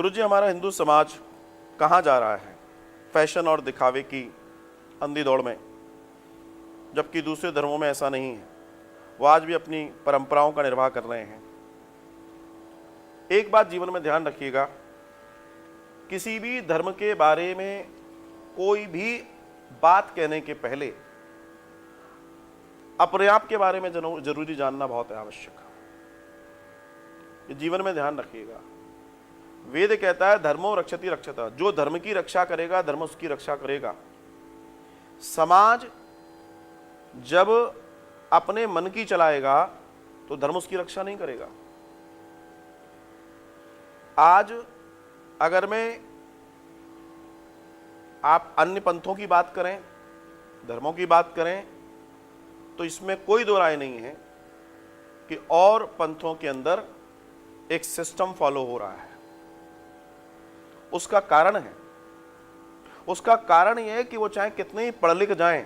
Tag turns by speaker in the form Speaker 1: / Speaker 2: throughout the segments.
Speaker 1: गुरुजी, हमारा हिंदू समाज कहाँ जा रहा है? फैशन और दिखावे की अंधी दौड़ में, जबकि दूसरे धर्मों में ऐसा नहीं है। वो आज भी अपनी परंपराओं का निर्वाह कर रहे हैं। एक बात जीवन में ध्यान रखिएगा, किसी भी धर्म के बारे में कोई भी बात कहने के पहले अपने आप के बारे में जरूरी जानना बहुत आवश्यक है। ये जीवन में ध्यान रखिएगा। वेद कहता है धर्मो रक्षति रक्षता, जो धर्म की रक्षा करेगा धर्म उसकी रक्षा करेगा। समाज जब अपने मन की चलाएगा तो धर्म उसकी रक्षा नहीं करेगा। आज अगर मैं आप अन्य पंथों की बात करें, धर्मों की बात करें, तो इसमें कोई दो राय नहीं है कि और पंथों के अंदर एक सिस्टम फॉलो हो रहा है। उसका कारण है, उसका कारण यह है कि वो चाहे कितने ही पढ़ लिख जाएं,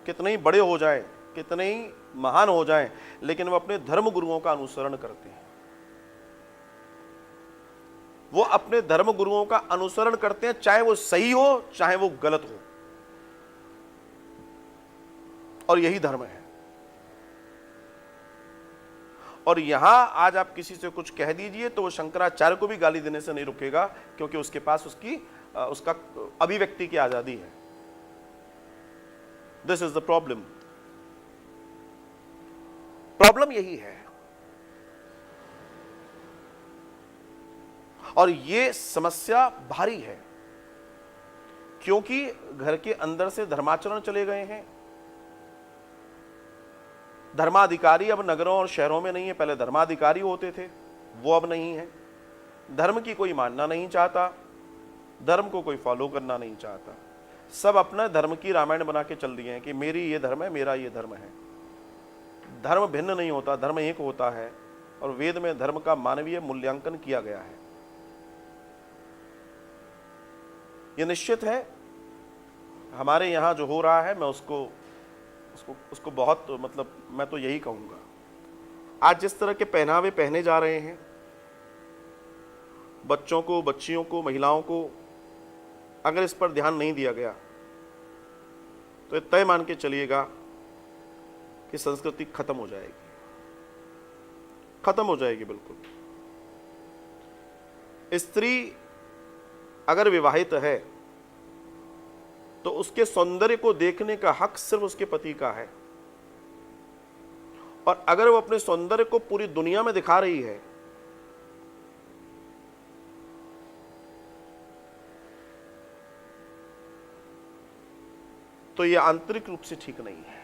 Speaker 1: कितने ही बड़े हो जाएं, कितने ही महान हो जाएं, लेकिन वो अपने धर्म गुरुओं का अनुसरण करते हैं। वो अपने धर्म गुरुओं का अनुसरण करते हैं, चाहे वो सही हो चाहे वो गलत हो, और यही धर्म है। और यहां आज आप किसी से कुछ कह दीजिए तो वो शंकराचार्य को भी गाली देने से नहीं रुकेगा, क्योंकि उसके पास उसका अभिव्यक्ति की आजादी है। This is the problem. Problem यही है। और ये समस्या भारी है, क्योंकि घर के अंदर से धर्माचरण चले गए हैं। धर्माधिकारी अब नगरों और शहरों में नहीं है। पहले धर्माधिकारी होते थे, वो अब नहीं है। धर्म की कोई मानना नहीं चाहता, धर्म को कोई फॉलो करना नहीं चाहता। सब अपना धर्म की रामायण बना के चल दिए हैं कि मेरी ये धर्म है, मेरा ये धर्म है। धर्म भिन्न नहीं होता, धर्म एक होता है। और वेद में धर्म का मानवीय मूल्यांकन किया गया है। ये निश्चित है हमारे यहां जो हो रहा है, मैं उसको बहुत मैं तो यही कहूंगा। आज जिस तरह के पहनावे पहने जा रहे हैं बच्चों को, बच्चियों को, महिलाओं को, अगर इस पर ध्यान नहीं दिया गया तो तय मान के चलिएगा कि संस्कृति खत्म हो जाएगी, खत्म हो जाएगी बिल्कुल। स्त्री अगर विवाहित है तो उसके सौंदर्य को देखने का हक सिर्फ उसके पति का है। और अगर वो अपने सौंदर्य को पूरी दुनिया में दिखा रही है तो यह आंतरिक रूप से ठीक नहीं है।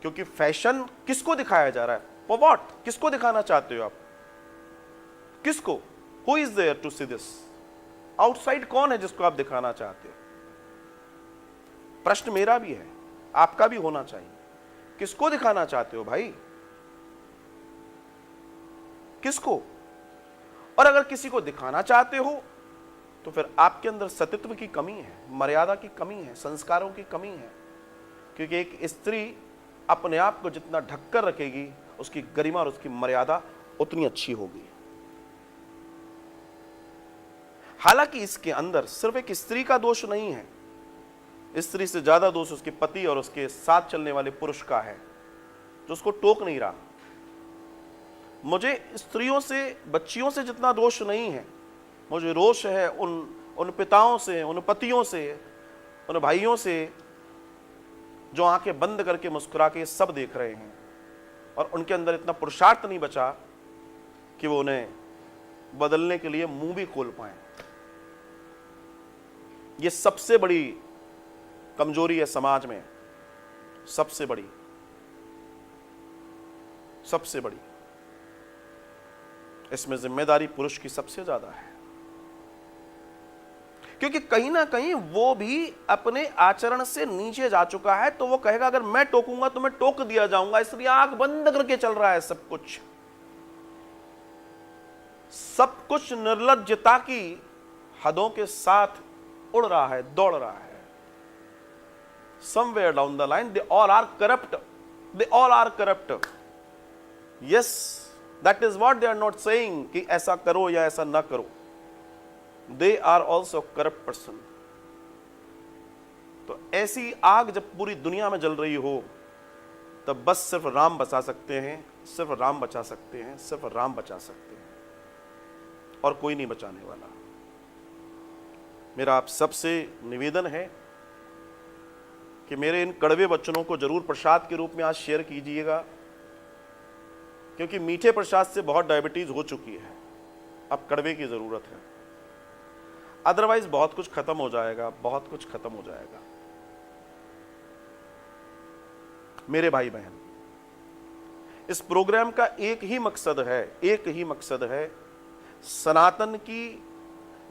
Speaker 1: क्योंकि फैशन किसको दिखाया जा रहा है? For what? किसको दिखाना चाहते हो आप? किसको? Who is there to see this? Outside कौन है जिसको आप दिखाना चाहते हो? प्रश्न मेरा भी है, आपका भी होना चाहिए। किसको दिखाना चाहते हो भाई? किसको? और अगर किसी को दिखाना चाहते हो तो फिर आपके अंदर सतीत्व की कमी है, मर्यादा की कमी है, संस्कारों की कमी है। क्योंकि एक स्त्री अपने आप को जितना ढककर रखेगी उसकी गरिमा और उसकी मर्यादा उतनी अच्छी होगी। हालांकि इसके अंदर सिर्फ एक स्त्री का दोष नहीं है, स्त्री से ज्यादा दोष उसके पति और उसके साथ चलने वाले पुरुष का है, जो उसको टोक नहीं रहा। मुझे स्त्रियों से, बच्चियों से जितना दोष नहीं है, मुझे रोष है उन पिताओं से, उन पतियों से, उन भाइयों से जो आंखें बंद करके मुस्कुरा के सब देख रहे हैं और उनके अंदर इतना पुरुषार्थ नहीं बचा कि वो उन्हें बदलने के लिए मुंह भी खोल पाए। ये सबसे बड़ी कमजोरी है समाज में, सबसे बड़ी, सबसे बड़ी। इसमें जिम्मेदारी पुरुष की सबसे ज्यादा है, क्योंकि कहीं ना कहीं वो भी अपने आचरण से नीचे जा चुका है। तो वो कहेगा अगर मैं टोकूंगा तो मैं टोक दिया जाऊंगा, इसलिए आंख बंद करके चल रहा है सब कुछ। सब कुछ निर्लज्जता की हदों के साथ उड़ रहा है, दौड़ रहा है। Somewhere down the line, they all are corrupt. They all are corrupt. Yes, that is what they are not saying कि ऐसा करो या ऐसा ना करो. They are also corrupt person. तो ऐसी आग जब पूरी दुनिया में जल रही हो, तब बस सिर्फ राम बचा सकते हैं, सिर्फ राम बचा सकते हैं, सिर्फ राम बचा सकते हैं, और कोई नहीं बचाने वाला. मेरा आप सबसे निवेदन है कि मेरे इन कड़वे वचनों को जरूर प्रसाद के रूप में आज शेयर कीजिएगा, क्योंकि मीठे प्रसाद से बहुत डायबिटीज हो चुकी है. अब कड़वे की जरूरत है, अदरवाइज बहुत कुछ खत्म हो जाएगा, बहुत कुछ खत्म हो जाएगा. मेरे भाई बहन, इस प्रोग्राम का एक ही मकसद है, सनातन की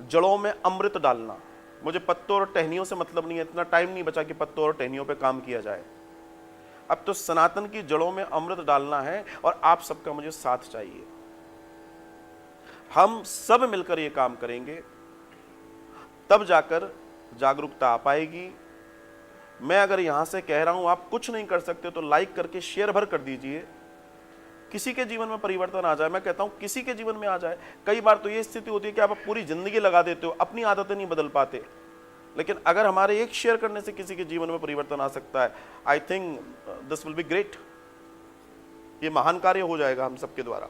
Speaker 1: जड़ों में अमृत डालना. मुझे पत्तों और टहनियों से मतलब नहीं है, इतना टाइम नहीं बचा कि पत्तों और टहनियों पे काम किया जाए. अब तो सनातन की जड़ों में अमृत डालना है, और आप सबका मुझे साथ चाहिए. हम सब मिलकर ये काम करेंगे, तब जाकर जागरूकता आ पाएगी. मैं अगर यहां से कह रहा हूं आप कुछ नहीं कर सकते, तो लाइक करके शेयर भर कर दीजिए. किसी के जीवन में परिवर्तन आ जाए. मैं कहता हूं किसी के जीवन में आ जाए. कई बार तो ये स्थिति होती है कि आप पूरी जिंदगी लगा देते हो, अपनी आदतें नहीं बदल पाते, लेकिन अगर हमारे एक शेयर करने से किसी के जीवन में परिवर्तन आ सकता है, I think this will be great. ये महान कार्य हो जाएगा हम सबके द्वारा.